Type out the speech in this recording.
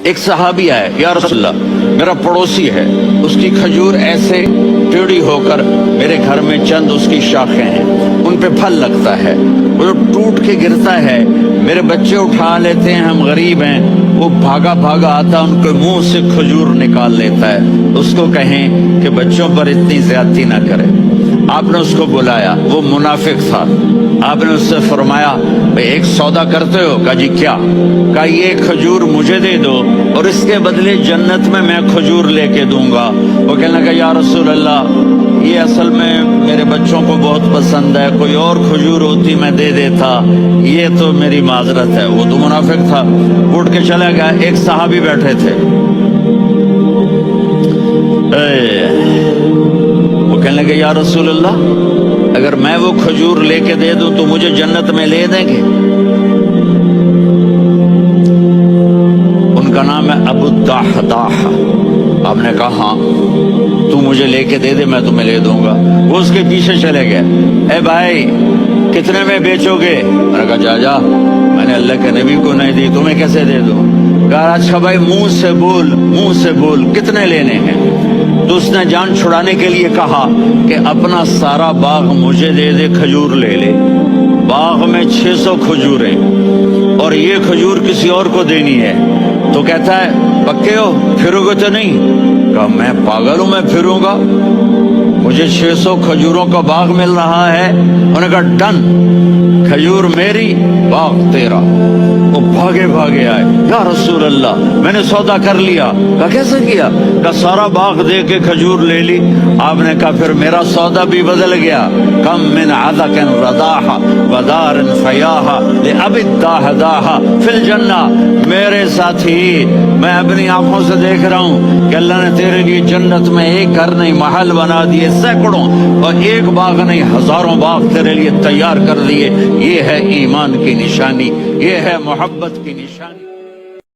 ایک صحابی آئے، یا رسول اللہ میرا پڑوسی ہے، اس کی کھجور ایسے ٹیڑھی ہو کر میرے گھر میں چند اس کی شاخیں ہیں، ان پہ پھل لگتا ہے، وہ ٹوٹ کے گرتا ہے، میرے بچے اٹھا لیتے ہیں، ہم غریب ہیں، وہ بھاگا بھاگا آتا ان کے منہ سے کھجور نکال لیتا ہے، اس کو کہیں کہ بچوں پر اتنی زیادتی نہ کرے۔ آپ نے اس کو بلایا، وہ منافق تھا، آپ نے اس سے فرمایا بھئی ایک سودا کرتے ہو؟ کہا جی کیا؟ کہا یہ کھجور مجھے دے دو اور اس کے بدلے جنت میں کھجور لے کے دوں گا۔ وہ کہنے لگا یا رسول اللہ یہ اصل میں میرے بچوں کو بہت پسند ہے، کوئی اور کھجور ہوتی میں دے دیتا، یہ تو میری معذرت ہے۔ وہ تو منافق تھا، اٹھ کے چلا گیا۔ ایک صحابی بیٹھے تھے، وہ کہنے لگے یا رسول اللہ اگر میں وہ کھجور لے کے دے دوں تو مجھے جنت میں لے دیں گے؟ ان کا نام ہے ابو الدحداح۔ آپ نے کہا ہاں تو مجھے لے کے دے دے میں تمہیں لے دوں گا۔ وہ اس کے پیچھے چلے گئے، اے بھائی کتنے میں بیچو گے؟ میں نے کہا جا جا، میں نے اللہ کے نبی کو نہیں دی، تمہیں کیسے دے دوں؟ کہا اچھا بھائی منہ سے بول، منہ سے بول، کتنے لینے ہیں؟ تو اس نے جان چھڑانے کے لیے کہا کہ اپنا سارا باغ مجھے دے دے، کھجور لے لے۔ باغ میں 600 کھجوریں اور یہ کھجور کسی اور کو دینی ہے۔ تو کہتا ہے پکے ہو، پھرو گے تو نہیں؟ کہا میں پاگل ہوں، میں پھروں گا؟ مجھے 600 کھجوروں کا باغ مل رہا ہے۔ انہوں نے کہا ڈن، کھجور میری، باغ تیرا۔ وہ بھاگے بھاگے آئے، یا رسول اللہ میں نے سودا کر لیا۔ کہا کیسے کیا؟ کہا سارا باغ دے کے کھجور لے لی۔ آپ نے کہا پھر میرا سودا بھی بدل گیا۔ کم من عذق رداح ودار فیاح لأبی الدحداح فی الجنہ۔ میرے ساتھی میں اپنی آنکھوں سے دیکھ رہا ہوں کہ اللہ نے تیرے لیے جنت میں ایک گھر نہیں محل بنا دیے، سینکڑوں، اور ایک باغ نہیں ہزاروں باغ تیرے لیے تیار کر دیے۔ یہ ہے ایمان کی نشانی، یہ ہے محبت کی نشانی۔